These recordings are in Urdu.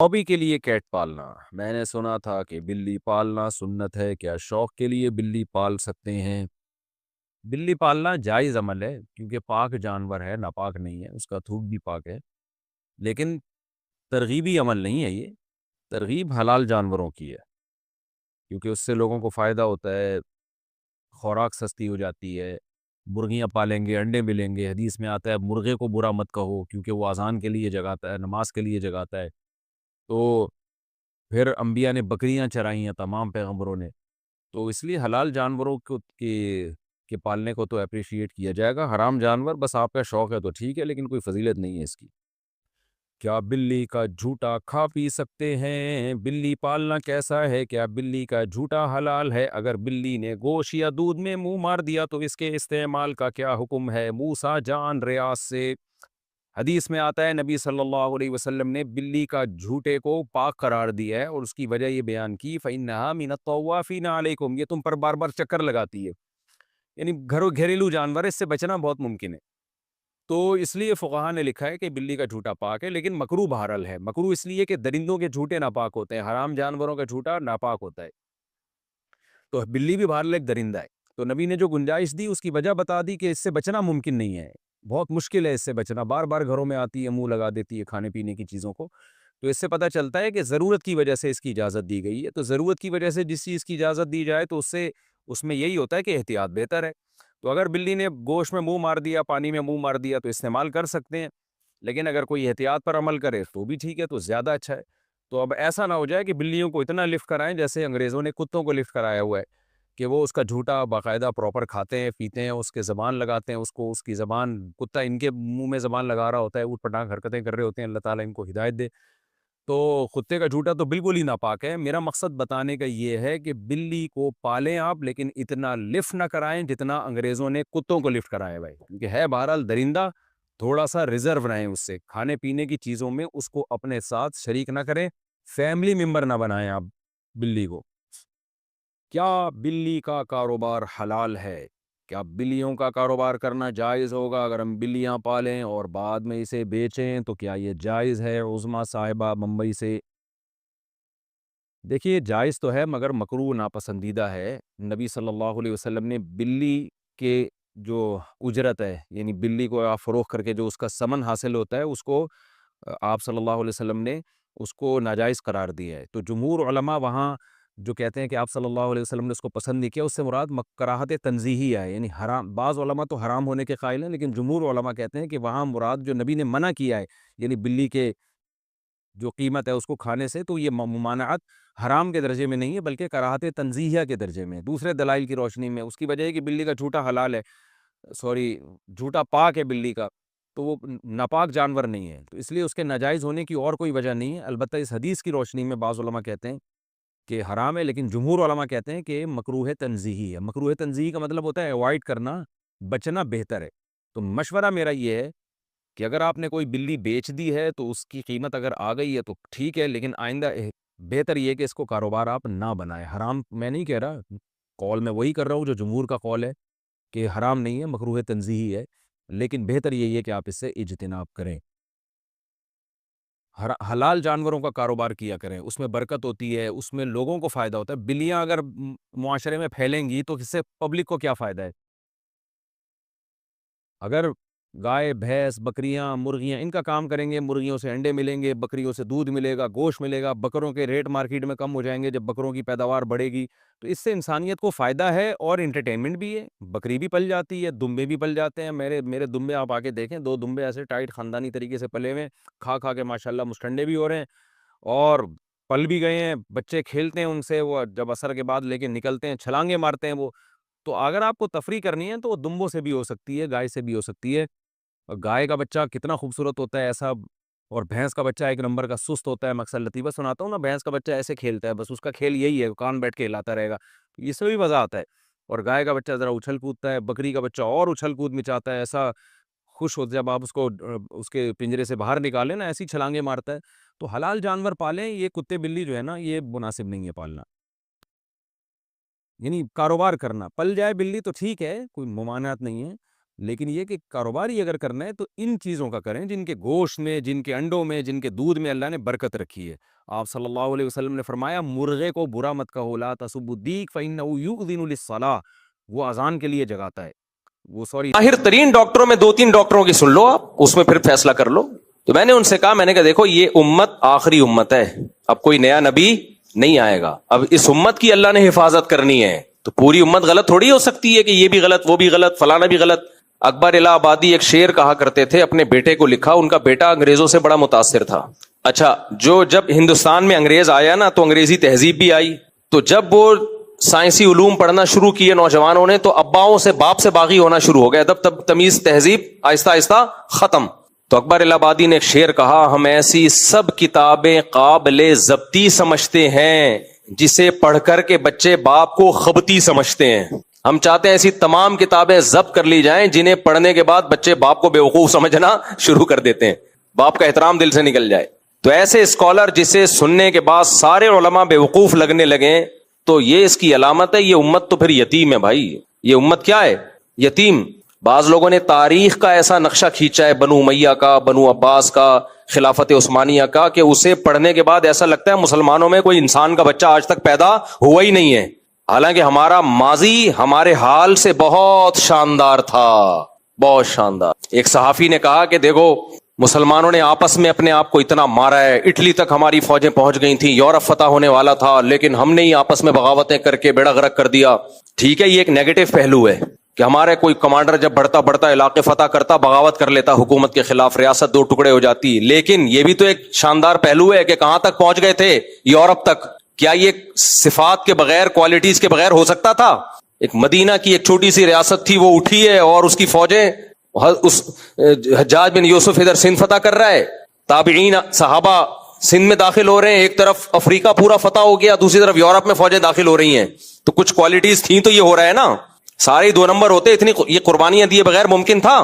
ہابی کے لیے کیٹ پالنا۔ میں نے سنا تھا کہ بلی پالنا سنت ہے، کیا شوق کے لیے بلی پال سکتے ہیں؟ بلی پالنا جائز عمل ہے کیونکہ پاک جانور ہے، ناپاک نہیں ہے، اس کا تھوک بھی پاک ہے، لیکن ترغیبی عمل نہیں ہے۔ یہ ترغیب حلال جانوروں کی ہے کیونکہ اس سے لوگوں کو فائدہ ہوتا ہے، خوراک سستی ہو جاتی ہے۔ مرغیاں پالیں گے، انڈے ملیں گے۔ حدیث میں آتا ہے مرغے کو برا مت کہو کیونکہ وہ اذان کے لیے جگاتا ہے، نماز کے لیے جگاتا ہے۔ تو پھر انبیاء نے بکریاں چرائی ہیں، تمام پیغمبروں نے، تو اس لیے حلال جانوروں کو کے پالنے کو تو اپریشیٹ کیا جائے گا۔ حرام جانور بس آپ کا شوق ہے تو ٹھیک ہے، لیکن کوئی فضیلت نہیں ہے اس کی۔ کیا بلی کا جھوٹا کھا پی سکتے ہیں؟ بلی پالنا کیسا ہے؟ کیا بلی کا جھوٹا حلال ہے؟ اگر بلی نے گوشت یا دودھ میں منہ مار دیا تو اس کے استعمال کا کیا حکم ہے؟ موسیٰ جان ریاض سے حدیث میں آتا ہے نبی صلی اللہ علیہ وسلم نے بلی کا جھوٹے کو پاک قرار دیا ہے اور اس کی وجہ یہ بیان کی فَإِنَّهَا مِنَ الطَّوَّافِينَ عَلَيْكُمْ، یہ تم پر بار بار چکر لگاتی ہے، یعنی گھریلو جانور ہے، اس سے بچنا بہت ممکن ہے۔ تو اس لیے فقہا نے لکھا ہے کہ بلی کا جھوٹا پاک ہے، لیکن مکروہ بہرحال ہے۔ مکروہ اس لیے کہ درندوں کے جھوٹے ناپاک ہوتے ہیں، حرام جانوروں کا جھوٹا ناپاک ہوتا ہے، تو بلی بھی بہرحال ایک درندہ ہے۔ تو نبی نے جو گنجائش دی اس کی وجہ بتا دی کہ اس سے بچنا ممکن نہیں ہے، بہت مشکل ہے اس سے بچنا، بار بار گھروں میں آتی ہے، منہ لگا دیتی ہے کھانے پینے کی چیزوں کو۔ تو اس سے پتہ چلتا ہے کہ ضرورت کی وجہ سے اس کی اجازت دی گئی ہے۔ تو ضرورت کی وجہ سے جس چیز کی اجازت دی جائے تو اس میں یہی ہوتا ہے کہ احتیاط بہتر ہے۔ تو اگر بلی نے گوشت میں منہ مار دیا، پانی میں منہ مار دیا تو استعمال کر سکتے ہیں، لیکن اگر کوئی احتیاط پر عمل کرے تو بھی ٹھیک ہے، تو زیادہ اچھا ہے۔ تو اب ایسا نہ ہو جائے کہ بلیوں کو اتنا لفٹ کرائیں جیسے انگریزوں نے کتوں کو لفٹ کرایا ہوا ہے، کہ وہ اس کا جھوٹا باقاعدہ پراپر کھاتے ہیں، پیتے ہیں، اس کے زبان لگاتے ہیں، اس کی زبان، کتا ان کے منہ میں زبان لگا رہا ہوتا ہے، اوٹ پٹانگ حرکتیں کر رہے ہوتے ہیں، اللہ تعالیٰ ان کو ہدایت دے۔ تو کتے کا جھوٹا تو بالکل ہی ناپاک ہے۔ میرا مقصد بتانے کا یہ ہے کہ بلی کو پالیں آپ، لیکن اتنا لفٹ نہ کرائیں جتنا انگریزوں نے کتوں کو لفٹ کرایا بھائی، کیونکہ ہے بہرحال درندہ، تھوڑا سا ریزرو رہیں اس سے، کھانے پینے کی چیزوں میں اس کو اپنے ساتھ شریک نہ کریں، فیملی ممبر نہ بنائیں آپ بلی کو۔ کیا بلی کا کاروبار حلال ہے؟ کیا بلیوں کا کاروبار کرنا جائز ہوگا؟ اگر ہم بلیاں پالیں اور بعد میں اسے بیچیں تو کیا یہ جائز ہے؟ عظمیٰ صاحبہ ممبئی سے۔ دیکھیے جائز تو ہے مگر مکروہ ناپسندیدہ ہے۔ نبی صلی اللہ علیہ وسلم نے بلی کے جو اجرت ہے، یعنی بلی کو آپ فروخت کر کے جو اس کا ثمن حاصل ہوتا ہے، اس کو آپ صلی اللہ علیہ وسلم نے اس کو ناجائز قرار دیا ہے۔ تو جمہور علماء وہاں جو کہتے ہیں کہ آپ صلی اللہ علیہ وسلم نے اس کو پسند نہیں کیا، اس سے مراد کراہت تنزیہی ہے، یعنی حرام۔ بعض علماء تو حرام ہونے کے قائل ہیں، لیکن جمہور علماء کہتے ہیں کہ وہاں مراد جو نبی نے منع کیا ہے، یعنی بلی کے جو قیمت ہے اس کو کھانے سے، تو یہ ممانعت حرام کے درجے میں نہیں ہے بلکہ کراہت تنزیہہ کے درجے میں، دوسرے دلائل کی روشنی میں۔ اس کی وجہ ہے کہ بلی کا جھوٹا حلال ہے، جھوٹا پاک ہے بلی کا، تو وہ ناپاک جانور نہیں ہے، تو اس لیے اس کے ناجائز ہونے کی اور کوئی وجہ نہیں ہے۔ البتہ اس حدیث کی روشنی میں بعض علماء کہتے ہیں کہ حرام ہے، لیکن جمہور علماء کہتے ہیں کہ مکروہ تنزیہی ہے۔ مکروہ تنزیہی کا مطلب ہوتا ہے اوائڈ کرنا، بچنا بہتر ہے۔ تو مشورہ میرا یہ ہے کہ اگر آپ نے کوئی بلی بیچ دی ہے تو اس کی قیمت اگر آ گئی ہے تو ٹھیک ہے، لیکن آئندہ بہتر یہ ہے کہ اس کو کاروبار آپ نہ بنائیں۔ حرام میں نہیں کہہ رہا، قول میں وہی کر رہا ہوں جو جمہور کا قول ہے کہ حرام نہیں ہے، مکروہ تنزیہی ہے، لیکن بہتر یہی ہے کہ آپ اس سے اجتناب کریں۔ حلال جانوروں کا کاروبار کیا کریں، اس میں برکت ہوتی ہے، اس میں لوگوں کو فائدہ ہوتا ہے۔ بلیاں اگر معاشرے میں پھیلیں گی تو اس سے پبلک کو کیا فائدہ ہے؟ اگر گائے، بھینس، بکریاں، مرغیاں ان کا کام کریں گے، مرغیوں سے انڈے ملیں گے، بکریوں سے دودھ ملے گا، گوشت ملے گا، بکروں کے ریٹ مارکیٹ میں کم ہو جائیں گے جب بکروں کی پیداوار بڑھے گی، تو اس سے انسانیت کو فائدہ ہے اور انٹرٹینمنٹ بھی ہے۔ بکری بھی پل جاتی ہے، دمبے بھی پل جاتے ہیں۔ میرے دمبے آپ آ کے دیکھیں، 2 دمبے ایسے ٹائٹ خاندانی طریقے سے پلے ہوئے ہیں، کھا کھا کے ماشاءاللہ مستنڈے بھی ہو رہے ہیں اور پل بھی گئے ہیں، بچے کھیلتے ہیں ان سے، وہ جب عصر کے بعد لے کے نکلتے ہیں چھلانگیں مارتے ہیں وہ۔ تو اگر آپ کو تفریح کرنی ہے تو وہ دمبوں سے بھی ہو سکتی ہے، گائے سے بھی ہو سکتی ہے۔ اور گائے کا بچہ کتنا خوبصورت ہوتا ہے ایسا، اور بھینس کا بچہ ایک نمبر کا سست ہوتا ہے۔ میں اکثر لطیفہ سناتا ہوں نا، بھینس کا بچہ ایسے کھیلتا ہے، بس اس کا کھیل یہی ہے، کان بیٹھ کے ہلاتا رہے گا، اس سے بھی مزہ آتا ہے۔ اور گائے کا بچہ ذرا اچھل کودتا ہے، بکری کا بچہ اور اچھل کود مچاتا ہے، ایسا خوش ہوتا ہے جب آپ اس کو اس کے پنجرے سے باہر نکالیں نا، ایسی چھلانگیں مارتا ہے۔ تو حلال جانور پالیں، یہ کتے بلی جو ہے نا یہ مناسب نہیں ہے پالنا، یعنی کاروبار کرنا۔ پل جائے بلی تو ٹھیک ہے، کوئی ممانعت نہیں ہے، لیکن یہ کہ کاروباری اگر کرنا ہے تو ان چیزوں کا کریں جن کے گوشت میں، جن کے انڈوں میں، جن کے دودھ میں اللہ نے برکت رکھی ہے۔ آپ صلی اللہ علیہ وسلم نے فرمایا مرغے کو برا مت کہو، لا تسبوا الدیک فإنہ یؤذن للصلاۃ، وہ اذان کے لیے جگاتا ہے، وہ سوری ماہر ترین ڈاکٹروں میں 2-3 ڈاکٹروں کی سن لو آپ، اس میں پھر فیصلہ کر لو۔ تو میں نے ان سے کہا، میں نے کہا دیکھو یہ امت آخری امت ہے، اب کوئی نیا نبی نہیں آئے گا، اب اس امت کی اللہ نے حفاظت کرنی ہے، تو پوری امت غلط تھوڑی ہو سکتی ہے کہ یہ بھی غلط وہ بھی غلط فلانا بھی غلط۔ اکبر الہ آبادی ایک شعر کہا کرتے تھے، اپنے بیٹے کو لکھا، ان کا بیٹا انگریزوں سے بڑا متاثر تھا۔ اچھا، جب ہندوستان میں انگریز آیا نا تو انگریزی تہذیب بھی آئی، تو جب وہ سائنسی علوم پڑھنا شروع کیے نوجوانوں نے تو اباؤں سے باپ سے باغی ہونا شروع ہو گیا، تب تمیز تہذیب آہستہ آہستہ ختم۔ تو اکبر الہ آبادی نے ایک شعر کہا، ہم ایسی سب کتابیں قابل ضبطی سمجھتے ہیں جسے پڑھ کر کے بچے باپ کو خبتی سمجھتے ہیں۔ ہم چاہتے ہیں ایسی تمام کتابیں ضبط کر لی جائیں جنہیں پڑھنے کے بعد بچے باپ کو بیوقوف سمجھنا شروع کر دیتے ہیں، باپ کا احترام دل سے نکل جائے۔ تو ایسے اسکالر جسے سننے کے بعد سارے علماء بیوقوف لگنے لگیں تو یہ اس کی علامت ہے، یہ امت تو پھر یتیم ہے بھائی، یہ امت کیا ہے؟ یتیم۔ بعض لوگوں نے تاریخ کا ایسا نقشہ کھینچا ہے، بنو امیہ کا، بنو عباس کا، خلافت عثمانیہ کا، کہ اسے پڑھنے کے بعد ایسا لگتا ہے مسلمانوں میں کوئی انسان کا بچہ آج تک پیدا ہوا ہی نہیں ہے، حالانکہ ہمارا ماضی ہمارے حال سے بہت شاندار تھا، بہت شاندار۔ ایک صحافی نے کہا کہ دیکھو مسلمانوں نے آپس میں اپنے آپ کو اتنا مارا ہے، اٹلی تک ہماری فوجیں پہنچ گئی تھیں، یورپ فتح ہونے والا تھا، لیکن ہم نے ہی آپس میں بغاوتیں کر کے بیڑا غرق کر دیا۔ ٹھیک ہے، یہ ایک نیگیٹو پہلو ہے کہ ہمارے کوئی کمانڈر جب بڑھتا علاقے فتح کرتا، بغاوت کر لیتا حکومت کے خلاف، ریاست 2 ٹکڑے ہو جاتی، لیکن یہ بھی تو ایک شاندار پہلو ہے کہ کہاں تک پہنچ گئے تھے؟ یورپ تک۔ کیا یہ صفات کے بغیر، کوالٹیز کے بغیر ہو سکتا تھا؟ ایک مدینہ کی ایک چھوٹی سی ریاست تھی، وہ اٹھی ہے اور اس کی فوجیں، اس حجاج بن یوسف ادھر سندھ فتح کر رہا ہے، تابعین صحابہ سندھ میں داخل ہو رہے ہیں، ایک طرف افریقہ پورا فتح ہو گیا، دوسری طرف یورپ میں فوجیں داخل ہو رہی ہیں، تو کچھ کوالٹیز تھیں تو یہ ہو رہا ہے نا۔ سارے 2 نمبر ہوتے، اتنی یہ قربانیاں دیے بغیر ممکن تھا؟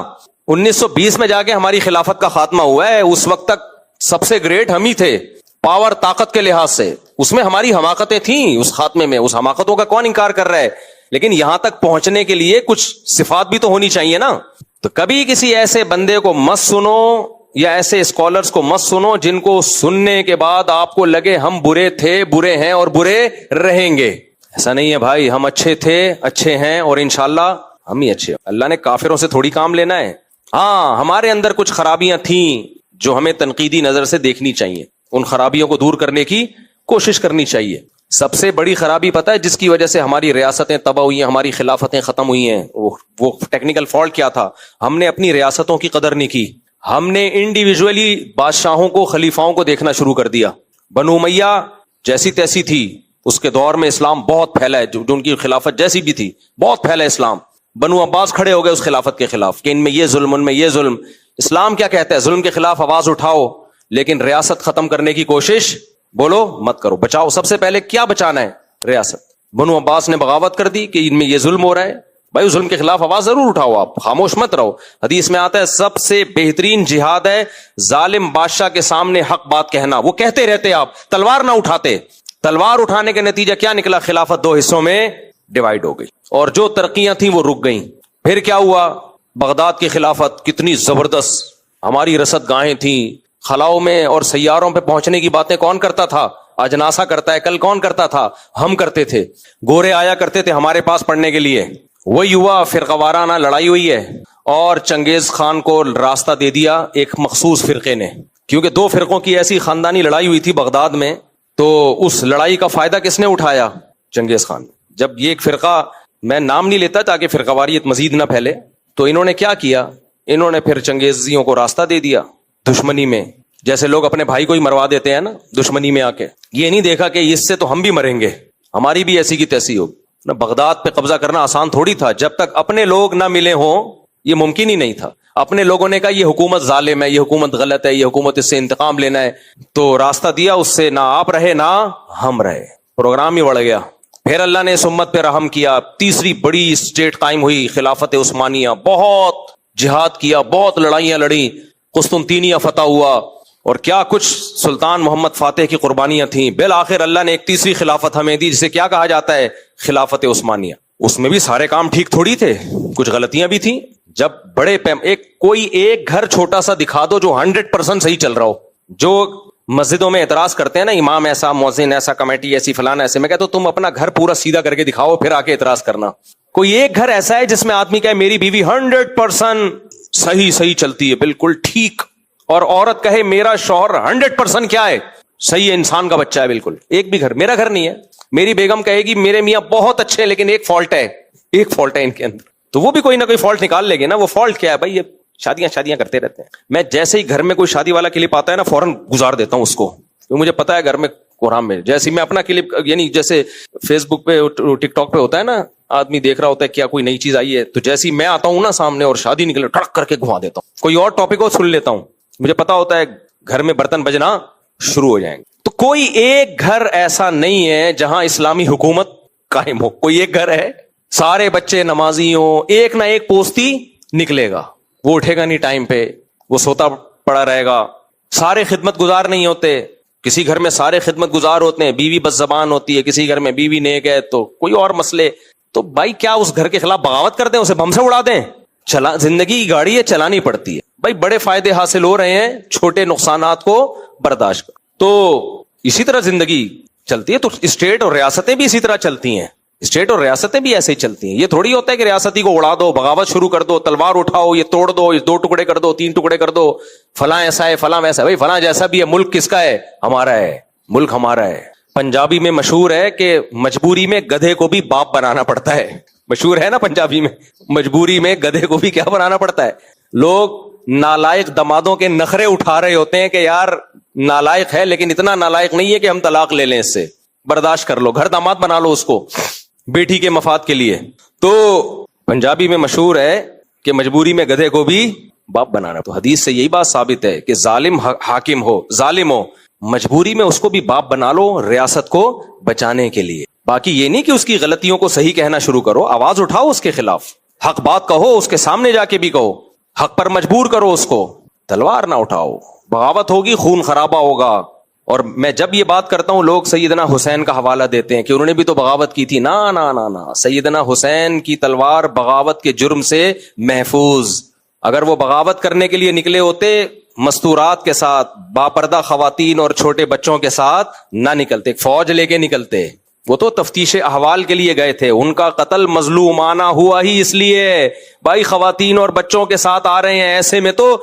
1920 میں جا کے ہماری خلافت کا خاتمہ ہوا ہے، اس وقت تک سب سے گریٹ ہم ہی تھے پاور، طاقت کے لحاظ سے، اس میں ہماری حماقتیں تھیں، اس خاتمے میں، اس حماقتوں کا کون انکار کر رہا ہے؟ لیکن یہاں تک پہنچنے کے لیے کچھ صفات بھی تو ہونی چاہیے نا۔ تو کبھی کسی ایسے بندے کو مت سنو یا ایسے اسکالرز کو مت سنو جن کو سننے کے بعد آپ کو لگے ہم برے تھے، برے ہیں اور برے رہیں گے۔ ایسا نہیں ہے بھائی، ہم اچھے تھے، اچھے ہیں اور انشاءاللہ ہم ہی اچھے۔ اللہ نے کافروں سے تھوڑی کام لینا ہے۔ ہاں، ہمارے اندر کچھ خرابیاں تھیں جو ہمیں تنقیدی نظر سے دیکھنی چاہیے، ان خرابیوں کو دور کرنے کی کوشش کرنی چاہیے۔ سب سے بڑی خرابی پتہ ہے جس کی وجہ سے ہماری ریاستیں تباہ ہوئی ہیں، ہماری خلافتیں ختم ہوئی ہیں، وہ ٹیکنیکل فالٹ کیا تھا؟ ہم نے اپنی ریاستوں کی قدر نہیں کی، ہم نے انڈیویجولی بادشاہوں کو، خلیفاؤں کو دیکھنا شروع کر دیا۔ بنو امیہ جیسی تیسی تھی، اس کے دور میں اسلام بہت پھیلا ہے، جو ان کی خلافت جیسی بھی تھی، بہت پھیلا اسلام۔ بنو عباس کھڑے ہو گئے اس خلافت کے خلاف کہ ان میں یہ ظلم، ان میں یہ ظلم۔ اسلام کیا کہتا ہے؟ ظلم کے خلاف آواز اٹھاؤ، لیکن ریاست ختم کرنے کی کوشش بولو مت کرو، بچاؤ۔ سب سے پہلے کیا بچانا ہے؟ ریاست۔ بنو عباس نے بغاوت کر دی کہ ان میں یہ ظلم ہو رہا ہے، بھائی ظلم کے خلاف آواز ضرور اٹھاؤ، آپ خاموش مت رہو۔ حدیث میں آتا ہے سب سے بہترین جہاد ہے ظالم بادشاہ کے سامنے حق بات کہنا۔ وہ کہتے رہتے، آپ تلوار نہ اٹھاتے، تلوار اٹھانے کے نتیجہ کیا نکلا؟ خلافت 2 حصوں میں ڈیوائیڈ ہو گئی اور جو ترقیاں تھیں وہ رک گئیں۔ پھر کیا ہوا؟ بغداد کی خلافت کتنی زبردست، ہماری رصد گاہیں تھیں، خلاؤں میں اور سیاروں پہ پہنچنے کی باتیں کون کرتا تھا؟ آج ناسا کرتا ہے، کل کون کرتا تھا؟ ہم کرتے تھے۔ گورے آیا کرتے تھے ہمارے پاس پڑھنے کے لیے۔ وہی ہوا، فرقہ وارانہ لڑائی ہوئی ہے اور چنگیز خان کو راستہ دے دیا ایک مخصوص فرقے نے، کیونکہ 2 فرقوں کی ایسی خاندانی لڑائی ہوئی تھی بغداد میں، تو اس لڑائی کا فائدہ کس نے اٹھایا؟ چنگیز خان۔ جب یہ ایک فرقہ، میں نام نہیں لیتا تاکہ فرقہ واریت مزید نہ پھیلے، تو انہوں نے کیا کیا؟ انہوں نے پھر چنگیزیوں کو راستہ دے دیا دشمنی میں، جیسے لوگ اپنے بھائی کو ہی مروا دیتے ہیں نا دشمنی میں آ کے۔ یہ نہیں دیکھا کہ اس سے تو ہم بھی مریں گے، ہماری بھی ایسی کی تیسی ہوگی۔ نہ بغداد پہ قبضہ کرنا آسان تھوڑی تھا، جب تک اپنے لوگ نہ ملے ہوں یہ ممکن ہی نہیں تھا۔ اپنے لوگوں نے کہا یہ حکومت ظالم ہے، یہ حکومت غلط ہے، یہ حکومت اس سے انتقام لینا ہے، تو راستہ دیا، اس سے نہ آپ رہے نہ ہم رہے، پروگرام ہی بڑھ گیا۔ پھر اللہ نے اس امت پہ رحم کیا، تیسری بڑی اسٹیٹ قائم ہوئی خلافت عثمانیہ، بہت جہاد کیا، بہت لڑائیاں لڑیں، قسطنطینیہ فتح ہوا، اور کیا کچھ سلطان محمد فاتح کی قربانیاں تھیں۔ بالآخر اللہ نے ایک تیسری خلافت ہمیں دی جسے کیا کہا جاتا ہے؟ خلافت عثمانیہ۔ اس میں بھی سارے کام ٹھیک تھوڑی تھے، کچھ غلطیاں بھی تھیں، جب بڑے کوئی ایک گھر چھوٹا سا دکھا دو جو 100% صحیح چل رہا ہو. جو مسجدوں میں اعتراض کرتے ہیں نا، امام ایسا، مؤذن ایسا، کمیٹی ایسی، فلانا ایسے، میں کہتا ہوں تم اپنا گھر پورا سیدھا کر کے دکھاؤ پھر آ کے اعتراض کرنا. کوئی ایک گھر ایسا ہے جس میں آدمی کہے میری بیوی 100% صحیح چلتی ہے، بالکل ٹھیک، اور عورت کہے میرا شوہر 100% کیا ہے، صحیح ہے، انسان کا بچہ ہے بالکل. ایک بھی گھر، میرا گھر نہیں ہے. میری بیگم کہے گی میرے میاں بہت اچھے ہیں لیکن ایک فالٹ ہے ان کے اندر، تو وہ بھی کوئی نہ کوئی فالٹ نکال لے گے نا. وہ فالٹ کیا ہے بھائی؟ یہ شادیاں کرتے رہتے ہیں. میں جیسے ہی گھر میں کوئی شادی والا کلپ آتا ہے نا فوراً گزار دیتا ہوں اس کو، کیونکہ مجھے پتا ہے گھر میں قرآن میں جیسے میں اپنا کلپ، یعنی جیسے فیس بک پہ ٹک ٹاک پہ ہوتا ہے نا، آدمی دیکھ رہا ہوتا ہے کیا کوئی نئی چیز آئی ہے، تو جیسے ہی میں آتا ہوں نا سامنے اور شادی نکلے ٹھڑک کر کے گھما دیتا ہوں. کوئی اور ٹاپک کو سن لیتا ہوں، مجھے پتا ہوتا ہے گھر میں برتن بجنا شروع ہو جائیں گے. تو کوئی ایک گھر ایسا نہیں ہے جہاں اسلامی حکومت قائم ہو. کوئی ایک گھر ہے سارے بچے نمازی ہوں، ایک نہ ایک پوستی نکلے گا، وہ اٹھے گا نہیں ٹائم پہ، وہ سوتا پڑا رہے گا. سارے خدمت گزار نہیں ہوتے، کسی گھر میں سارے خدمت گزار ہوتے ہیں، بیوی بس زبان ہوتی ہے، کسی گھر میں بیوی نیک ہے تو کوئی اور مسئلے. تو بھائی کیا اس گھر کے خلاف بغاوت کر دیں، اسے بم سے اڑا دیں؟ زندگی کی گاڑی ہے، چلانی پڑتی ہے بھائی. بڑے فائدے حاصل ہو رہے ہیں، چھوٹے نقصانات کو برداشت کر. تو اسی طرح زندگی چلتی ہے. تو اسٹیٹ اور ریاستیں بھی اسی طرح چلتی ہیں، اسٹیٹ اور ریاستیں بھی ایسے ہی چلتی ہیں. یہ تھوڑی ہوتا ہے کہ ریاستی کو اڑا دو، بغاوت شروع کر دو، تلوار اٹھاؤ، یہ توڑ دو، یہ 2 ٹکڑے کر دو، 3 ٹکڑے کر دو، فلاں ایسا ہے، فلاں ویسا ہے. بھائی فلاں جیسا بھی ہے، ملک کس کا ہے؟ ہمارا ہے، ملک ہمارا ہے. پنجابی میں مشہور ہے کہ مجبوری میں گدھے کو بھی باپ بنانا پڑتا ہے. مشہور ہے نا پنجابی میں، مجبوری میں گدھے کو بھی کیا بنانا پڑتا ہے. لوگ نالائق دمادوں کے نخرے اٹھا رہے ہوتے ہیں کہ یار نالائق ہے لیکن اتنا نالائق نہیں ہے کہ ہم طلاق لے لیں، اس سے برداشت کر لو، گھر داماد بنا لو اس کو بیٹی کے مفاد کے لیے. تو پنجابی میں مشہور ہے کہ مجبوری میں گدھے کو بھی باپ بنانا. تو حدیث سے یہی بات ثابت ہے کہ ظالم حاکم ہو، ظالم ہو، مجبوری میں اس کو بھی باپ بنا لو ریاست کو بچانے کے لیے. باقی یہ نہیں کہ اس کی غلطیوں کو صحیح کہنا شروع کرو، آواز اٹھاؤ اس کے خلاف، حق بات کہو، اس کے سامنے جا کے بھی کہو، حق پر مجبور کرو اس کو، تلوار نہ اٹھاؤ. بغاوت ہوگی، خون خرابہ ہوگا. اور میں جب یہ بات کرتا ہوں لوگ سیدنا حسین کا حوالہ دیتے ہیں کہ انہوں نے بھی تو بغاوت کی تھی. نا نا نا نا، سیدنا حسین کی تلوار بغاوت کے جرم سے محفوظ. اگر وہ بغاوت کرنے کے لیے نکلے ہوتے مستورات کے ساتھ، باپردہ خواتین اور چھوٹے بچوں کے ساتھ نہ نکلتے، فوج لے کے نکلتے. وہ تو تفتیش احوال کے لیے گئے تھے. ان کا قتل مظلومانہ ہوا ہی اس لیے بھائی خواتین اور بچوں کے ساتھ آ رہے ہیں، ایسے میں تو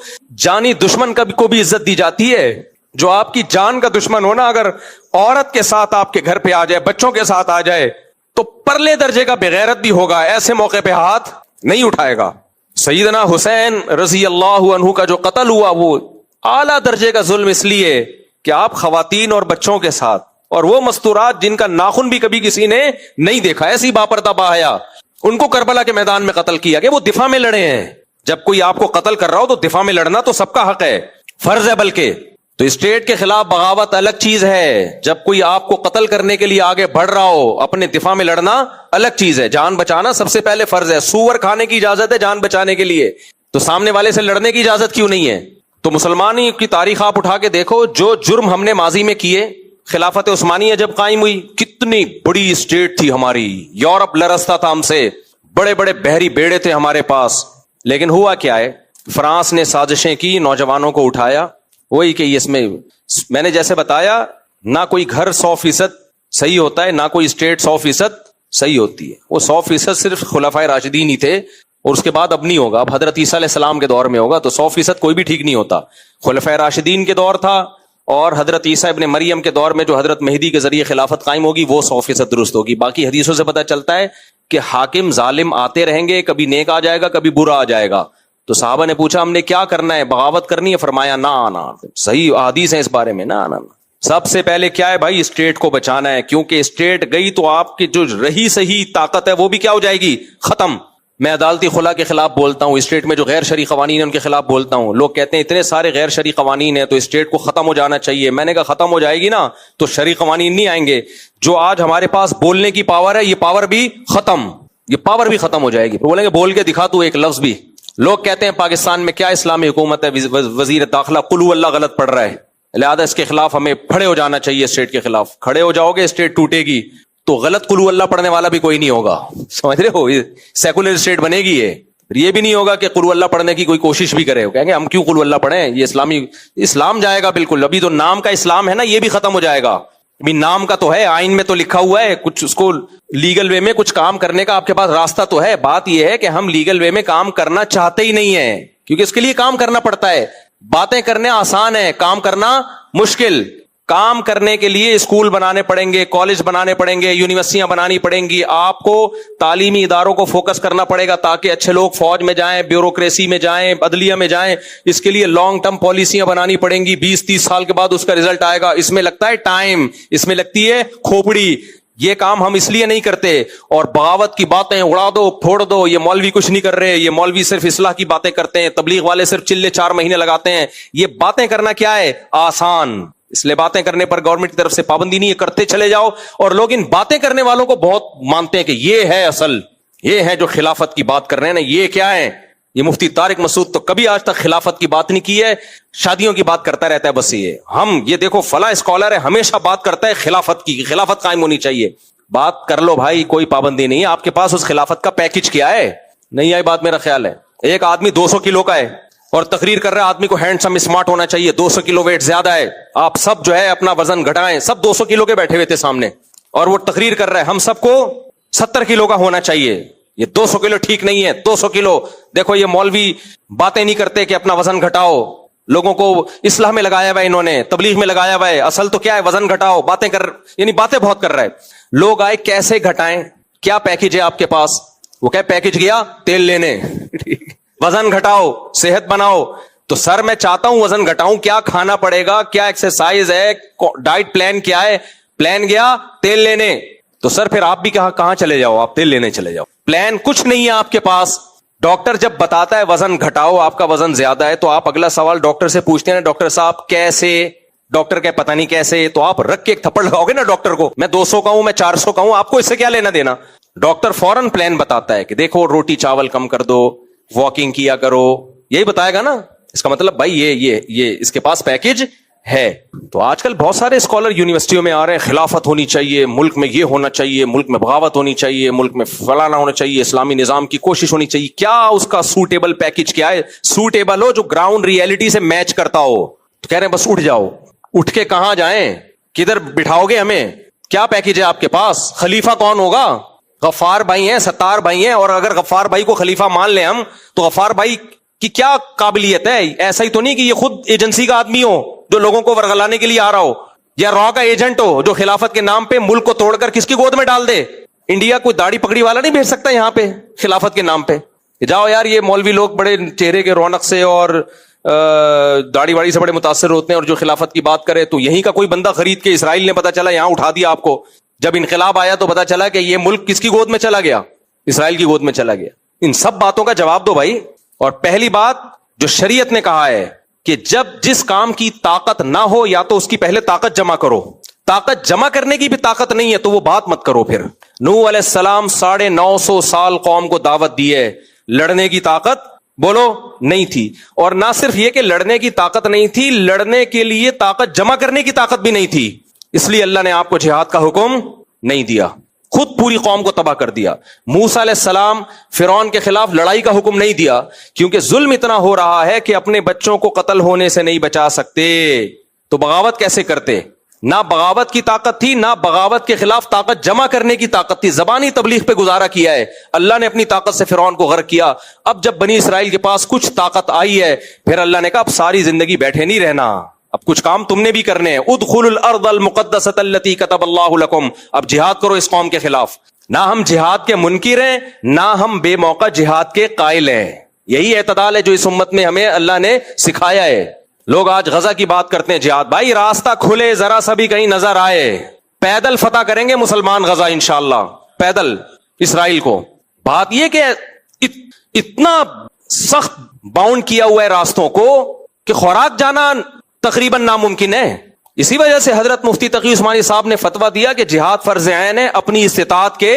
جانی دشمن کو بھی عزت دی جاتی ہے. جو آپ کی جان کا دشمن ہو نا، اگر عورت کے ساتھ آپ کے گھر پہ آ جائے، بچوں کے ساتھ آ جائے تو پرلے درجے کا بغیرت بھی ہوگا، ایسے موقع پہ ہاتھ نہیں اٹھائے گا. سیدنا حسین رضی اللہ عنہ کا جو قتل ہوا وہ اعلیٰ درجے کا ظلم اس لیے کہ آپ خواتین اور بچوں کے ساتھ، اور وہ مستورات جن کا ناخن بھی کبھی کسی نے نہیں دیکھا، ایسی باپردہ باحیا، ان کو کربلا کے میدان میں قتل کیا کہ وہ دفاع میں لڑے ہیں. جب کوئی آپ کو قتل کر رہا ہو تو دفاع میں لڑنا تو سب کا حق ہے، فرض ہے بلکہ. تو اسٹیٹ کے خلاف بغاوت الگ چیز ہے، جب کوئی آپ کو قتل کرنے کے لیے آگے بڑھ رہا ہو اپنے دفاع میں لڑنا الگ چیز ہے. جان بچانا سب سے پہلے فرض ہے. سور کھانے کی اجازت ہے جان بچانے کے لیے، تو سامنے والے سے لڑنے کی اجازت کیوں نہیں ہے؟ تو مسلمانی کی تاریخ آپ اٹھا کے دیکھو، جو جرم ہم نے ماضی میں کیے، خلافت عثمانیہ جب قائم ہوئی کتنی بڑی اسٹیٹ تھی ہماری، یورپ لرزتا تھا ہم سے، بڑے بڑے بحری بیڑے تھے ہمارے پاس. لیکن ہوا کیا ہے، فرانس نے سازشیں کی، نوجوانوں کو اٹھایا. وہی کہ اس میں نے جیسے بتایا، نہ کوئی گھر 100% صحیح ہوتا ہے، نہ کوئی اسٹیٹ 100% صحیح ہوتی ہے. وہ 100% صرف خلفائے راشدین ہی تھے، اور اس کے بعد اب نہیں ہوگا. اب حضرت عیسیٰ علیہ السلام کے دور میں ہوگا. تو 100% کوئی بھی ٹھیک نہیں ہوتا. خلفائے راشدین کے دور تھا، اور حضرت عیسیٰ ابن مریم کے دور میں جو حضرت مہدی کے ذریعے خلافت قائم ہوگی وہ 100% درست ہوگی. باقی حدیثوں سے پتہ چلتا ہے کہ حاکم ظالم آتے رہیں گے، کبھی نیک آ جائے گا، کبھی برا آ جائے گا. تو صحابہ نے پوچھا ہم نے کیا کرنا ہے، بغاوت کرنی ہے؟ فرمایا نا نا، صحیح احادیث ہیں اس بارے میں، نا نا. سب سے پہلے کیا ہے بھائی، اسٹیٹ کو بچانا ہے، کیونکہ اسٹیٹ گئی تو آپ کی جو رہی صحیح طاقت ہے وہ بھی کیا ہو جائے گی، ختم. میں عدالتی خلا کے خلاف بولتا ہوں، اسٹیٹ میں جو غیر شرعی قوانین ہیں ان کے خلاف بولتا ہوں. لوگ کہتے ہیں اتنے سارے غیر شرعی قوانین ہیں تو اسٹیٹ کو ختم ہو جانا چاہیے. میں نے کہا ختم ہو جائے گی نا تو شرعی قوانین نہیں آئیں گے. جو آج ہمارے پاس بولنے کی پاور ہے، یہ پاور بھی ختم، یہ پاور بھی ختم ہو جائے گی. بولیں گے بول کے دکھا تو ایک لفظ بھی. لوگ کہتے ہیں پاکستان میں کیا اسلامی حکومت ہے، وزیر داخلہ قل هو اللہ غلط پڑھ رہا ہے، لہذا اس کے خلاف ہمیں کھڑے ہو جانا چاہیے. اسٹیٹ کے خلاف کھڑے ہو جاؤ گے اسٹیٹ ٹوٹے گی، تو غلط قل هو اللہ پڑھنے والا بھی کوئی نہیں ہوگا. سمجھ رہے ہو، سیکولر اسٹیٹ بنے گی. یہ پھر یہ بھی نہیں ہوگا کہ قل اللہ پڑھنے کی کوئی کوشش بھی کرے, وہ کہیں گے ہم کیوں قل اللہ پڑھیں, یہ اسلام جائے گا بالکل. ابھی تو نام کا اسلام ہے نا, یہ بھی ختم ہو جائے گا. ابھی نام کا تو ہے, آئین میں تو لکھا ہوا ہے, کچھ اس کو لیگل وے میں کچھ کام کرنے کا آپ کے پاس راستہ تو ہے. بات یہ ہے کہ ہم لیگل وے میں کام کرنا چاہتے ہی نہیں ہیں, کیونکہ اس کے لیے کام کرنا پڑتا ہے. باتیں کرنے آسان ہے, کام کرنا مشکل. کام کرنے کے لیے اسکول بنانے پڑیں گے, کالج بنانے پڑیں گے, یونیورسٹیاں بنانی پڑیں گی. آپ کو تعلیمی اداروں کو فوکس کرنا پڑے گا تاکہ اچھے لوگ فوج میں جائیں, بیوروکریسی میں جائیں, عدلیہ میں جائیں. اس کے لیے لانگ ٹرم پالیسیاں بنانی پڑیں گی. 20-30 سال کے بعد اس کا رزلٹ آئے گا. اس میں لگتا ہے ٹائم, اس میں لگتی ہے کھوپڑی. یہ کام ہم اس لیے نہیں کرتے. اور بغاوت کی باتیں اڑا دو, پھوڑ دو, یہ مولوی کچھ نہیں کر رہے, یہ مولوی صرف اصلاح کی باتیں کرتے ہیں, تبلیغ والے صرف چلے 4 مہینے لگاتے ہیں. یہ باتیں کرنا کیا ہے, آسان. اس لیے باتیں کرنے پر گورنمنٹ کی طرف سے پابندی نہیں ہے, کرتے چلے جاؤ. اور لوگ ان باتیں کرنے والوں کو بہت مانتے ہیں کہ یہ ہے اصل, یہ ہے جو خلافت کی بات کر رہے ہیں نا, یہ کیا ہے. یہ مفتی طارق مسعود تو کبھی آج تک خلافت کی بات نہیں کی ہے, شادیوں کی بات کرتا رہتا ہے بس. یہ دیکھو فلاں اسکالر ہے, ہمیشہ بات کرتا ہے خلافت کی, خلافت قائم ہونی چاہیے. بات کر لو بھائی, کوئی پابندی نہیں ہے. آپ کے پاس اس خلافت کا پیکج کیا ہے, نہیں آئی بات, میرا خیال ہے. ایک آدمی 200 کلو کا ہے اور تقریر کر رہا ہے, آدمی کو ہینڈسم اسمارٹ ہونا چاہیے, 200 کلو ویٹ زیادہ ہے, آپ سب جو ہے اپنا وزن گھٹائیں. سب 200 کلو کے بیٹھے ہوئے تھے سامنے, اور وہ تقریر کر رہا ہے ہم سب کو 70 کلو کا ہونا چاہیے. یہ 200 کلو ٹھیک نہیں ہے, 200 کلو. دیکھو یہ مولوی باتیں نہیں کرتے کہ اپنا وزن گھٹاؤ, لوگوں کو اصلاح میں لگایا ہوا ہے, انہوں نے تبلیغ میں لگایا ہوا ہے. اصل تو کیا ہے, وزن گھٹاؤ. باتیں باتیں بہت کر رہا ہے. لوگ آئے کیسے گھٹائیں, کیا پیکج ہے آپ کے پاس, وہ کیا پیکج گیا, تیل لینے, وزن گھٹاؤ, صحت بناؤ. تو سر میں چاہتا ہوں وزن گھٹاؤں, کیا کھانا پڑے گا, کیا ایکسرسائز ہے, ڈائٹ پلان کیا ہے, پلان گیا تیل لینے. تو سر پھر آپ بھی کہاں چلے جاؤ, آپ تیل لینے چلے جاؤ. پلان کچھ نہیں ہے آپ کے پاس. ڈاکٹر جب بتاتا ہے وزن گھٹاؤ, آپ کا وزن زیادہ ہے, تو آپ اگلا سوال ڈاکٹر سے پوچھتے ہیں, ڈاکٹر صاحب کیسے. ڈاکٹر کہ پتہ نہیں کیسے. تو آپ رکھ کے ایک تھپڑ لگاؤ گے نا ڈاکٹر کو, میں 200 کا ہوں, میں 400 کا ہوں, آپ کو اس سے کیا لینا دینا. ڈاکٹر فوراً پلان بتاتا ہے کہ دیکھو روٹی چاول کم کر دو, واکنگ کیا کرو, یہی بتائے گا نا. اس کا مطلب بھائی یہ اس کے پاس پیکج ہے. تو آج کل بہت سارے اسکالر یونیورسٹیوں میں آ رہے ہیں, خلافت ہونی چاہیے, ملک میں یہ ہونا چاہیے, ملک میں بغاوت ہونی چاہیے, ملک میں فلانا ہونا چاہیے, اسلامی نظام کی کوشش ہونی چاہیے. کیا اس کا سوٹیبل پیکج کیا ہے, سوٹیبل ہو جو گراؤنڈ ریئلٹی سے میچ کرتا ہو. تو کہہ رہے ہیں بس اٹھ جاؤ, اٹھ کے کہاں جائیں, کدھر بٹھاؤ گے ہمیں, کیا پیکج ہے آپ کے پاس, خلیفہ کون ہوگا. غفار بھائی ہیں, ستار بھائی ہیں, اور اگر غفار بھائی کو خلیفہ مان لیں ہم, تو غفار بھائی کی کیا قابلیت ہے. ایسا ہی تو نہیں کہ یہ خود ایجنسی کا آدمی ہو جو لوگوں کو ورغلانے کے لیے آ رہا ہو, یا را کا ایجنٹ ہو جو خلافت کے نام پہ ملک کو توڑ کر کس کی گود میں ڈال دے. انڈیا کوئی داڑھی پکڑی والا نہیں بھیج سکتا یہاں پہ خلافت کے نام پہ. جاؤ یار, یہ مولوی لوگ بڑے چہرے کے رونق سے اور داڑھی واڑی سے بڑے متاثر ہوتے ہیں, اور جو خلافت کی بات کرے تو یہیں کا کوئی بندہ خرید کے اسرائیل نے پتا چلا یہاں اٹھا دیا آپ کو. جب انقلاب آیا تو پتا چلا کہ یہ ملک کس کی گود میں چلا گیا, اسرائیل کی گود میں چلا گیا. ان سب باتوں کا جواب دو بھائی. اور پہلی بات جو شریعت نے کہا ہے کہ جب جس کام کی طاقت نہ ہو, یا تو اس کی پہلے طاقت جمع کرو. طاقت جمع کرنے کی بھی طاقت نہیں ہے تو وہ بات مت کرو. پھر نوح علیہ السلام 950 سال قوم کو دعوت دی ہے, لڑنے کی طاقت بولو نہیں تھی. اور نہ صرف یہ کہ لڑنے کی طاقت نہیں تھی, لڑنے کے لیے طاقت جمع کرنے کی طاقت بھی نہیں تھی. اس لیے اللہ نے آپ کو جہاد کا حکم نہیں دیا, خود پوری قوم کو تباہ کر دیا. موسیٰ علیہ السلام فرعون کے خلاف لڑائی کا حکم نہیں دیا, کیونکہ ظلم اتنا ہو رہا ہے کہ اپنے بچوں کو قتل ہونے سے نہیں بچا سکتے. تو بغاوت کیسے کرتے, نہ بغاوت کی طاقت تھی, نہ بغاوت کے خلاف طاقت جمع کرنے کی طاقت تھی. زبانی تبلیغ پہ گزارا کیا ہے اللہ نے, اپنی طاقت سے فرعون کو غرق کیا. اب جب بنی اسرائیل کے پاس کچھ طاقت آئی ہے, پھر اللہ نے کہا اب ساری زندگی بیٹھے نہیں رہنا, اب کچھ کام تم نے بھی کرنے ہیں. ادخلوا الارض المقدسۃ التي كتب اللہ لكم, اب جہاد کرو اس قوم کے خلاف. نہ ہم جہاد کے منکر ہیں, نہ ہم بے موقع جہاد کے قائل ہیں. یہی اعتدال ہے جو اس امت میں ہمیں اللہ نے سکھایا ہے. لوگ آج غزہ کی بات کرتے ہیں, جہاد بھائی راستہ کھلے, ذرا سا بھی کہیں نظر آئے, پیدل فتح کریں گے مسلمان غزہ انشاءاللہ, پیدل اسرائیل کو. بات یہ کہ اتنا سخت باؤنڈ کیا ہوا ہے راستوں کو کہ خوراک جانا تقریباً ناممکن ہے. اسی وجہ سے حضرت مفتی تقی عثمانی صاحب نے فتویٰ دیا کہ جہاد فرض عین ہے اپنی استطاعت کے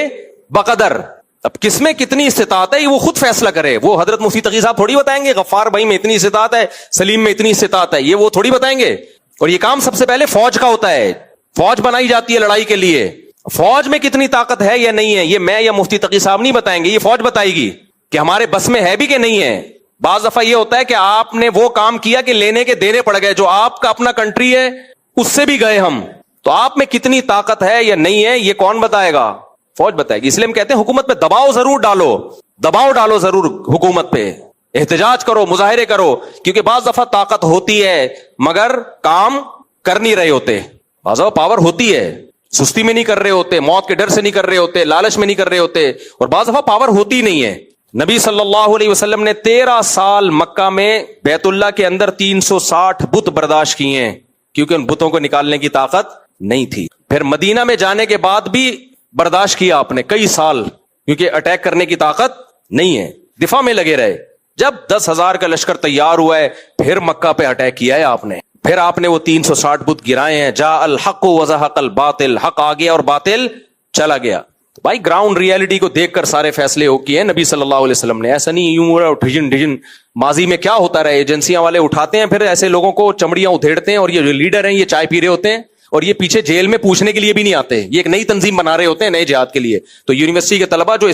بقدر. اب کس میں کتنی استطاعت ہے یہ وہ خود فیصلہ کرے. وہ حضرت مفتی تقی صاحب تھوڑی بتائیں گے غفار بھائی میں اتنی استطاعت ہے, سلیم میں اتنی استطاعت ہے, یہ وہ تھوڑی بتائیں گے. اور یہ کام سب سے پہلے فوج کا ہوتا ہے, فوج بنائی جاتی ہے لڑائی کے لیے. فوج میں کتنی طاقت ہے یا نہیں ہے یہ میں یا مفتی تقی صاحب نہیں بتائیں گے, یہ فوج بتائے گی. کہ ہمارے بس میں ہے بھی کہ نہیں ہے. بعض دفعہ یہ ہوتا ہے کہ آپ نے وہ کام کیا کہ لینے کے دینے پڑ گئے, جو آپ کا اپنا کنٹری ہے اس سے بھی گئے ہم. تو آپ میں کتنی طاقت ہے یا نہیں ہے یہ کون بتائے گا؟ فوج بتائے گی. اس لیے ہم کہتے ہیں حکومت پہ دباؤ ضرور ڈالو ضرور, حکومت پہ احتجاج کرو, مظاہرے کرو, کیونکہ بعض دفعہ طاقت ہوتی ہے مگر کام کر نہیں رہے ہوتے. بعض دفعہ پاور ہوتی ہے, سستی میں نہیں کر رہے ہوتے, موت کے ڈر سے نہیں کر رہے ہوتے, لالچ میں نہیں کر رہے ہوتے, اور بعض دفعہ پاور ہوتی نہیں ہے. نبی صلی اللہ علیہ وسلم نے 13 سال مکہ میں بیت اللہ کے اندر 360 بت برداشت کیے ہیں, کیونکہ ان بتوں کو نکالنے کی طاقت نہیں تھی. پھر مدینہ میں جانے کے بعد بھی برداشت کیا آپ نے کئی سال, کیونکہ اٹیک کرنے کی طاقت نہیں ہے, دفاع میں لگے رہے. جب 10,000 کا لشکر تیار ہوا ہے پھر مکہ پہ اٹیک کیا ہے آپ نے, پھر آپ نے وہ 360 بت گرائے ہیں. جاء الحق وزهق الباطل, حق آ گیا اور باطل چلا گیا. تو بھائی گراؤنڈ ریالٹی کو دیکھ کر سارے فیصلے ہو کیے ہیں نبی صلی اللہ علیہ وسلم نے. ایسا نہیں یوں ڈھجن ماضی میں کیا ہوتا رہے, ایجنسیاں والے اٹھاتے ہیں, پھر ایسے لوگوں کو چمڑیاں ادھیڑتے ہیں, اور یہ جو لیڈر ہیں یہ چائے پی رہے ہوتے ہیں, اور یہ پیچھے جیل میں پوچھنے کے لیے بھی نہیں آتے, یہ ایک نئی تنظیم بنا رہے ہوتے ہیں نئے جہاد کے لیے. تو یونیورسٹی کے طلبہ جو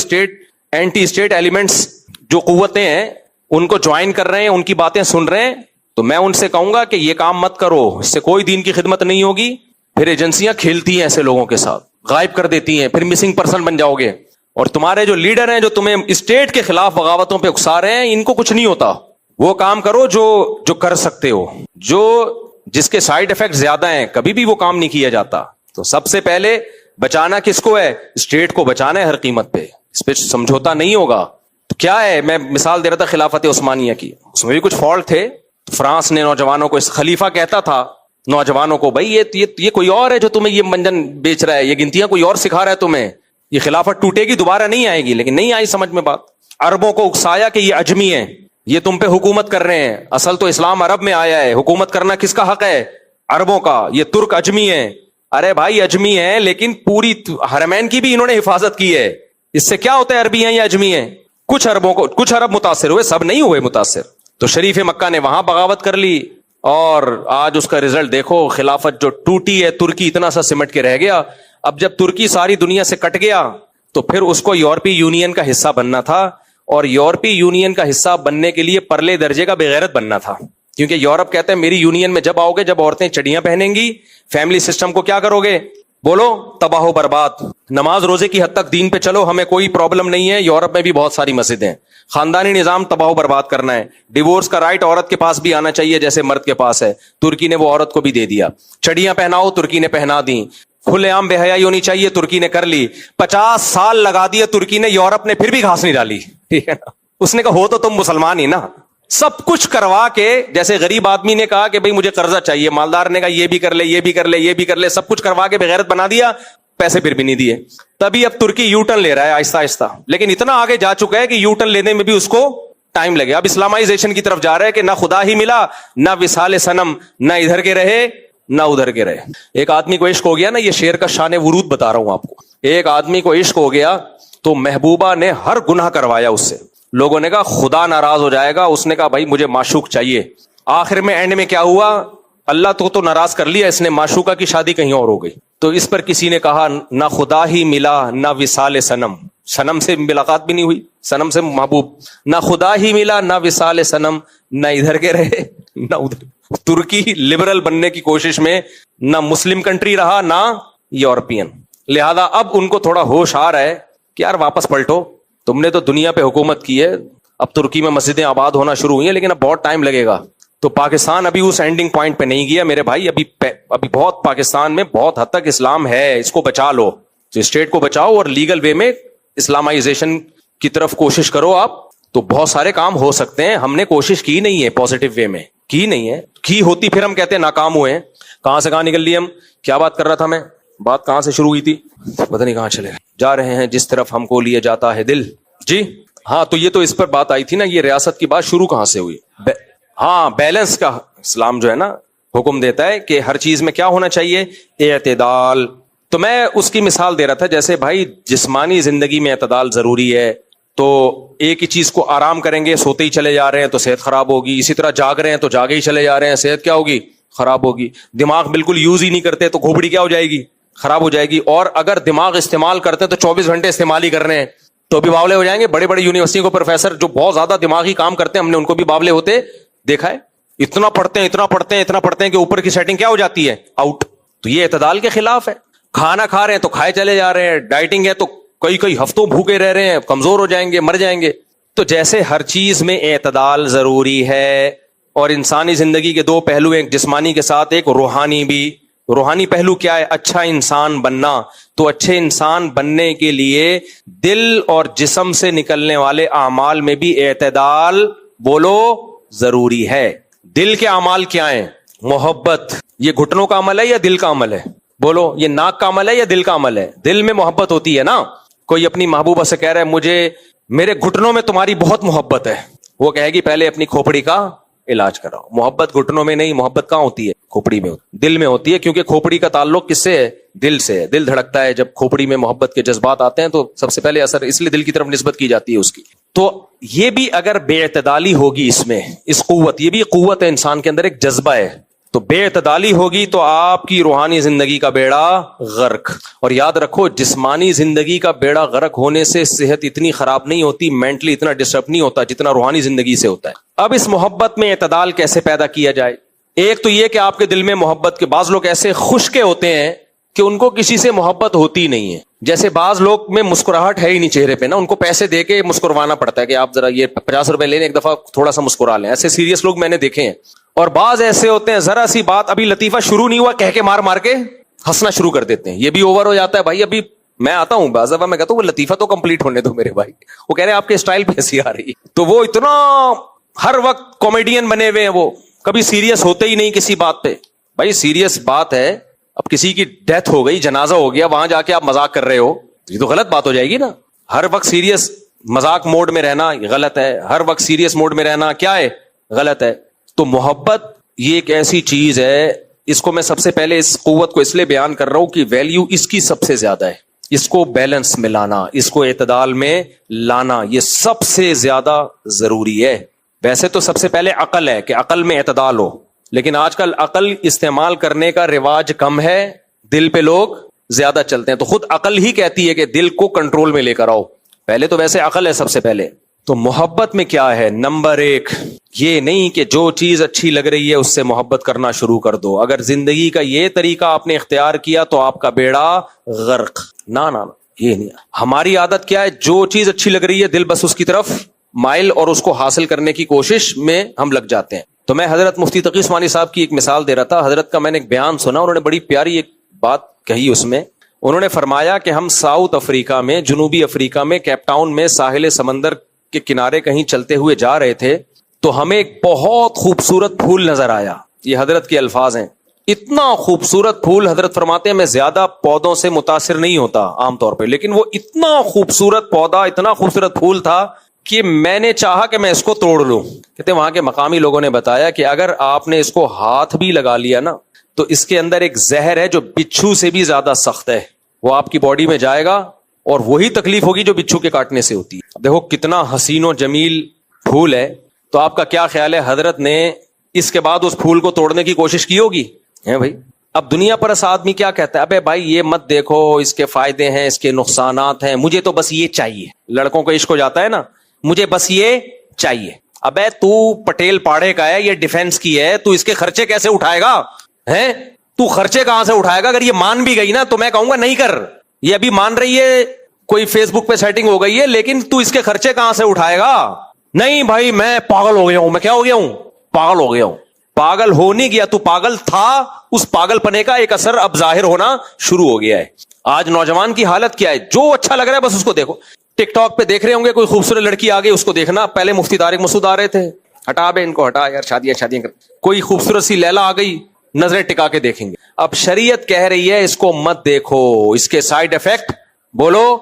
اینٹی اسٹیٹ ایلیمنٹس جو قوتیں ہیں ان کو جوائن کر رہے ہیں, ان کی باتیں سن رہے ہیں, تو میں ان سے کہوں گا کہ یہ کام مت کرو, اس سے کوئی دین کی خدمت نہیں ہوگی. پھر ایجنسیاں کھیلتی ہیں ایسے لوگوں کے ساتھ, غائب کر دیتی ہیں, پھر مسنگ پرسن بن جاؤ گے. اور تمہارے جو لیڈر ہیں جو تمہیں اسٹیٹ کے خلاف بغاوتوں پہ اکسا رہے ہیں, ان کو کچھ نہیں ہوتا. وہ کام کرو جو کر سکتے ہو, جس کے سائیڈ افیکٹ زیادہ ہیں, کبھی بھی وہ کام نہیں کیا جاتا. تو سب سے پہلے بچانا کس کو ہے؟ اسٹیٹ کو بچانا ہے ہر قیمت پہ, اس پہ سمجھوتا نہیں ہوگا. تو کیا ہے, میں مثال دے رہا تھا خلافت عثمانیہ کی, اس میں بھی کچھ فالٹ تھے. فرانس نے نوجوانوں کو, اس خلیفہ کہتا تھا نوجوانوں کو, بھائی یہ کوئی اور ہے جو تمہیں یہ منجن بیچ رہا ہے, یہ گنتیاں کوئی اور سکھا رہا ہے تمہیں, یہ خلافت ٹوٹے گی, دوبارہ نہیں آئے گی. لیکن نہیں آئی سمجھ میں بات. عربوں کو اکسایا کہ یہ اجمی ہیں, یہ تم پہ حکومت کر رہے ہیں, اصل تو اسلام عرب میں آیا ہے, حکومت کرنا کس کا حق ہے؟ عربوں کا. یہ ترک اجمی ہیں. ارے بھائی اجمی ہیں لیکن پوری حرمین کی بھی انہوں نے حفاظت کی ہے, اس سے کیا ہوتا ہے عربی ہیں یا اجمی ہیں؟ کچھ عرب متاثر ہوئے, سب نہیں ہوئے متاثر. تو شریف مکہ نے وہاں بغاوت کر لی, اور آج اس کا رزلٹ دیکھو, خلافت جو ٹوٹی ہے, ترکی اتنا سا سمٹ کے رہ گیا. اب جب ترکی ساری دنیا سے کٹ گیا تو پھر اس کو یورپی یونین کا حصہ بننا تھا, اور یورپی یونین کا حصہ بننے کے لیے پرلے درجے کا بغیرت بننا تھا, کیونکہ یورپ کہتے ہیں میری یونین میں جب آؤ گے, جب عورتیں چڑیاں پہنیں گی, فیملی سسٹم کو کیا کرو گے؟ بولو تباہ و برباد. نماز روزے کی حد تک دین پہ چلو, ہمیں کوئی پرابلم نہیں ہے. یورپ میں بھی بہت ساری مسجدیں ہیں. خاندانی نظام تباہ و برباد کرنا ہے. ڈیورس کا رائٹ عورت کے پاس بھی آنا چاہیے جیسے مرد کے پاس ہے. ترکی نے وہ عورت کو بھی دے دیا. چڑیاں پہناؤ, ترکی نے پہنا دی. کھلے عام بے حیائی ہونی چاہیے, ترکی نے کر لی. 50 سال لگا دیے ترکی نے, یورپ نے پھر بھی گھاس نہیں ڈالی. ٹھیک ہے نا, اس نے کہا ہو تو تم مسلمان ہی نا. سب کچھ کروا کے, جیسے غریب آدمی نے کہا کہ بھئی مجھے قرضہ چاہیے, مالدار نے کہا یہ بھی کر لے, یہ بھی کر لے, یہ بھی کر لے, سب کچھ کروا کے بغیرت بنا دیا, پیسے پھر بھی نہیں دیے. تبھی اب ترکی یو ٹرن لے رہا ہے آہستہ آہستہ, لیکن اتنا آگے جا چکا ہے کہ یو ٹرن لینے میں بھی اس کو ٹائم لگے. اب اسلامائزیشن کی طرف جا رہا ہے کہ نہ خدا ہی ملا, نہ وصال صنم, نہ ادھر کے رہے نہ ادھر کے رہے. ایک آدمی کو عشق ہو گیا نا, یہ شعر کا شان ورود بتا رہا ہوں آپ کو. ایک آدمی کو عشق ہو گیا تو محبوبہ نے ہر گناہ کروایا اس سے. لوگوں نے کہا خدا ناراض ہو جائے گا, اس نے کہا بھائی مجھے معشوق چاہیے. آخر میں اینڈ میں کیا ہوا, اللہ تو ناراض کر لیا, اس نے معشوقہ کی شادی کہیں اور ہو گئی. تو اس پر کسی نے کہا نہ خدا ہی ملا نہ وصال صنم, صنم سے ملاقات بھی نہیں ہوئی, صنم سے محبوب, نہ خدا ہی ملا نہ وصال صنم, نہ ادھر کے رہے نہ ادھر. ترکی لبرل بننے کی کوشش میں نہ مسلم کنٹری رہا نہ یورپین. لہذا اب ان کو تھوڑا ہوش آ رہا ہے کہ یار واپس پلٹو, تم نے تو دنیا پہ حکومت کی ہے, اب ترکی میں مسجدیں آباد ہونا شروع ہوئی ہیں, لیکن اب بہت ٹائم لگے گا. تو پاکستان ابھی اس اینڈنگ پوائنٹ پہ نہیں گیا میرے بھائی. ابھی بہت پاکستان میں بہت حد تک اسلام ہے, اس کو بچا لو. تو اسٹیٹ کو بچاؤ اور لیگل وے میں اسلامائزیشن کی طرف کوشش کرو آپ, تو بہت سارے کام ہو سکتے ہیں. ہم نے کوشش کی نہیں ہے پازیٹیو وے میں, کی نہیں ہے. کی ہوتی پھر ہم کہتے ہیں ناکام ہوئے ہیں. کہاں سے کہاں نکل لیے ہم, کیا بات کر رہا تھا میں, بات کہاں سے شروع ہوئی تھی, پتہ نہیں کہاں چلے جا رہے ہیں, جس طرف ہم کو لیے جاتا ہے دل. جی ہاں, تو یہ تو اس پر بات آئی تھی نا, یہ ریاست کی بات شروع کہاں سے ہوئی. ہاں, بیلنس کا اسلام جو ہے نا حکم دیتا ہے کہ ہر چیز میں کیا ہونا چاہیے, اعتدال. تو میں اس کی مثال دے رہا تھا, جیسے بھائی جسمانی زندگی میں اعتدال ضروری ہے, تو ایک ہی چیز کو آرام کریں گے, سوتے ہی چلے جا رہے ہیں تو صحت خراب ہوگی. اسی طرح جاگ رہے ہیں تو جاگے ہی چلے جا رہے ہیں, صحت کیا ہوگی, خراب ہوگی. دماغ بالکل یوز ہی نہیں کرتے تو کھوپڑی کیا ہو جائے گی, خراب ہو جائے گی. اور اگر دماغ استعمال کرتے ہیں تو 24 گھنٹے استعمال ہی کر رہے ہیں تو بھی باولے ہو جائیں گے. بڑے بڑے یونیورسٹی کو پروفیسر جو بہت زیادہ دماغی کام کرتے ہیں ہم نے ان کو بھی باولے ہوتے دیکھا ہے. اتنا پڑھتے ہیں کہ اوپر کی سیٹنگ کیا ہو جاتی ہے, آؤٹ. تو یہ اعتدال کے خلاف ہے. کھانا کھا رہے ہیں تو کھائے چلے جا رہے ہیں, ڈائٹنگ ہے تو کئی ہفتوں بھوکے رہ رہے ہیں, کمزور ہو جائیں گے, مر جائیں گے. تو جیسے ہر چیز میں اعتدال ضروری ہے, اور انسانی زندگی کے دو پہلو, ایک جسمانی کے ساتھ ایک روحانی بھی. روحانی پہلو کیا ہے؟ اچھا انسان بننا. تو اچھے انسان بننے کے لیے دل اور جسم سے نکلنے والے اعمال میں بھی اعتدال بولو ضروری ہے. دل کے اعمال کیا ہیں؟ محبت. یہ گھٹنوں کا عمل ہے یا دل کا عمل ہے؟ بولو, یہ ناک کا عمل ہے یا دل کا عمل ہے؟ دل میں محبت ہوتی ہے نا. کوئی اپنی محبوبہ سے کہہ رہا ہے مجھے میرے گھٹنوں میں تمہاری بہت محبت ہے, وہ کہے گی پہلے اپنی کھوپڑی کا علاج کراؤ. محبت گھٹنوں میں نہیں, محبت کہاں ہوتی ہے؟ کھوپڑی میں, دل میں ہوتی ہے. کیونکہ کھوپڑی کا تعلق کس سے ہے؟ دل سے ہے. دل دھڑکتا ہے جب کھوپڑی میں محبت کے جذبات آتے ہیں تو سب سے پہلے اثر اس لیے دل کی طرف نسبت کی جاتی ہے اس کی. تو یہ بھی اگر بے اعتدالی ہوگی اس میں, اس قوت, یہ بھی قوت ہے انسان کے اندر, ایک جذبہ ہے, تو بے اعتدالی ہوگی تو آپ کی روحانی زندگی کا بیڑا غرق. اور یاد رکھو, جسمانی زندگی کا بیڑا غرق ہونے سے صحت اتنی خراب نہیں ہوتی, مینٹلی اتنا ڈسٹرب نہیں ہوتا جتنا روحانی زندگی سے ہوتا ہے. اب اس محبت میں اعتدال کیسے پیدا کیا جائے؟ ایک تو یہ کہ آپ کے دل میں محبت کے, بعض لوگ ایسے خشکے ہوتے ہیں کہ ان کو کسی سے محبت ہوتی نہیں ہے. جیسے بعض لوگ میں مسکراہٹ ہے ہی نہیں چہرے پہ نا, ان کو پیسے دے کے مسکروانا پڑتا ہے کہ آپ ذرا یہ 50 روپے لیں, ایک دفعہ تھوڑا سا مسکرا لیں. ایسے سیریس لوگ میں نے دیکھے ہیں. اور بعض ایسے ہوتے ہیں ذرا سی بات, ابھی لطیفہ شروع نہیں ہوا, کہہ کے مار کے ہنسنا شروع کر دیتے ہیں. یہ بھی اوور ہو جاتا ہے بھائی. ابھی میں آتا ہوں بعض دفعہ, میں کہتا ہوں وہ لطیفہ تو کمپلیٹ ہونے دو میرے بھائی. وہ کہہ رہے ہیں آپ کے اسٹائل پہ ہنسی آ رہی ہے. تو وہ اتنا ہر وقت کامیڈین بنے ہوئے ہیں, وہ کبھی سیریس ہوتے ہی نہیں کسی بات پہ. بھائی سیریس بات ہے, اب کسی کی ڈیتھ ہو گئی, جنازہ ہو گیا, وہاں جا کے آپ مذاق کر رہے ہو, یہ تو غلط بات ہو جائے گی نا. ہر وقت سیریس مذاق موڈ میں رہنا غلط ہے, ہر وقت سیریس موڈ میں رہنا کیا ہے؟ غلط ہے. تو محبت یہ ایک ایسی چیز ہے, اس کو میں سب سے پہلے اس قوت کو اس لیے بیان کر رہا ہوں کہ ویلیو اس کی سب سے زیادہ ہے. اس کو بیلنس میں لانا, اس کو اعتدال میں لانا, یہ سب سے زیادہ ضروری ہے. ویسے تو سب سے پہلے عقل ہے کہ عقل میں اعتدال ہو, لیکن آج کل عقل استعمال کرنے کا رواج کم ہے, دل پہ لوگ زیادہ چلتے ہیں. تو خود عقل ہی کہتی ہے کہ دل کو کنٹرول میں لے کر آؤ. پہلے تو ویسے عقل ہے سب سے پہلے. تو محبت میں کیا ہے؟ نمبر 1, یہ نہیں کہ جو چیز اچھی لگ رہی ہے اس سے محبت کرنا شروع کر دو. اگر زندگی کا یہ طریقہ آپ نے اختیار کیا تو آپ کا بیڑا غرق. نہ یہ نہیں. ہماری عادت کیا ہے؟ جو چیز اچھی لگ رہی ہے دل بس اس کی طرف مائل, اور اس کو حاصل کرنے کی کوشش میں ہم لگ جاتے ہیں. تو میں حضرت مفتی تقی عثمانی صاحب کی ایک مثال دے رہا تھا. حضرت کا میں نے ایک بیان سنا, انہوں نے بڑی پیاری ایک بات کہی. اس میں انہوں نے فرمایا کہ ہم ساؤتھ افریقہ میں, جنوبی افریقہ میں, کیپ ٹاؤن میں ساحل سمندر کے کنارے کہیں چلتے ہوئے جا رہے تھے, تو ہمیں ایک بہت خوبصورت پھول نظر آیا. یہ حضرت کے الفاظ ہیں. اتنا خوبصورت پھول, حضرت فرماتے ہیں میں زیادہ پودوں سے متاثر نہیں ہوتا عام طور پہ, لیکن وہ اتنا خوبصورت پودا, اتنا خوبصورت پھول تھا کہ میں نے چاہا کہ میں اس کو توڑ لوں. کہتے وہاں کے مقامی لوگوں نے بتایا کہ اگر آپ نے اس کو ہاتھ بھی لگا لیا نا تو اس کے اندر ایک زہر ہے جو بچھو سے بھی زیادہ سخت ہے, وہ آپ کی باڈی میں جائے گا اور وہی تکلیف ہوگی جو بچھو کے کاٹنے سے ہوتی ہے. دیکھو کتنا حسین و جمیل پھول ہے. تو آپ کا کیا خیال ہے حضرت نے اس کے بعد اس پھول کو توڑنے کی کوشش کی ہوگی؟ ہیں بھائی. اب دنیا پر اس آدمی کیا کہتا ہے, ابے بھائی یہ مت دیکھو, اس کے فائدے ہیں, اس کے نقصانات ہیں, مجھے تو بس یہ چاہیے. لڑکوں کا عشق ہو جاتا ہے نا, مجھے بس یہ چاہیے. ابے تو پٹیل پاڑے کا ہے, یہ ڈیفنس کی ہے, تو اس کے خرچے کیسے اٹھائے گا؟ ہیں تو خرچے کہاں سے اٹھائے گا؟ اگر یہ مان بھی گئی نا تو میں کہوں گا نہیں کر. یہ ابھی مان رہی ہے, کوئی فیس بک پہ سیٹنگ ہو گئی ہے, لیکن تو اس کے خرچے کہاں سے اٹھائے گا؟ نہیں بھائی میں پاگل ہو گیا ہوں. میں کیا ہو گیا ہوں؟ پاگل ہو گیا ہوں. پاگل ہو نہیں گیا, تو پاگل تھا. اس پاگل پنے کا ایک اثر اب ظاہر ہونا شروع ہو گیا ہے. آج نوجوان کی حالت کیا ہے؟ جو اچھا لگ رہا ہے بس اس کو دیکھو. ٹک ٹاک پہ دیکھ رہے ہوں گے کوئی خوبصورت لڑکی آ گئی, اس کو دیکھنا. پہلے مفتی طارق مسعود آ رہے تھے, ہٹا بے ان کو, ہٹا یار, شادیاں کر. کوئی خوبصورت سی لیلا آ گئی, نظریں ٹکا کے دیکھیں گے. اب شریعت کہہ رہی ہے اس کو مت دیکھو, اس کے سائیڈ افیکٹ بولو,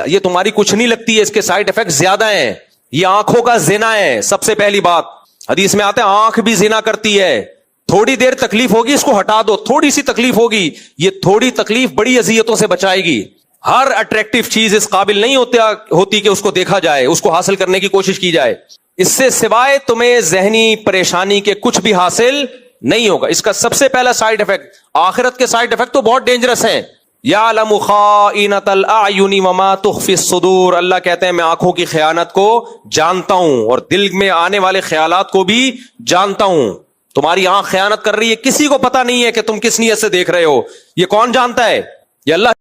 یہ تمہاری کچھ نہیں لگتی ہے, اس کے سائیڈ افیکٹ زیادہ ہیں. یہ آنکھوں کا زنا ہے. سب سے پہلی بات حدیث میں آتا ہے آنکھ بھی زنا کرتی ہے. تھوڑی دیر تکلیف ہوگی, اس کو ہٹا دو. تھوڑی سی تکلیف ہوگی, یہ تھوڑی تکلیف بڑی اذیتوں سے بچائے گی. ہر اٹریکٹیو چیز اس قابل نہیں ہوتی کہ اس کو دیکھا جائے, اس کو حاصل کرنے کی کوشش کی جائے. اس سے سوائے تمہیں ذہنی پریشانی کے کچھ بھی حاصل نہیں ہوگا. اس کا سب سے پہلا سائیڈ افیکٹ, آخرت کے سائیڈ افیکٹ تو بہت ڈینجرس ہیں. یعلم خائنۃ الاعین وما تخفی الصدور، اللہ کہتے ہیں میں آنکھوں کی خیانت کو جانتا ہوں اور دل میں آنے والے خیالات کو بھی جانتا ہوں. تمہاری آنکھ خیانت کر رہی ہے، کسی کو پتا نہیں ہے کہ تم کس نیت سے دیکھ رہے ہو، یہ کون جانتا ہے؟ یہ اللہ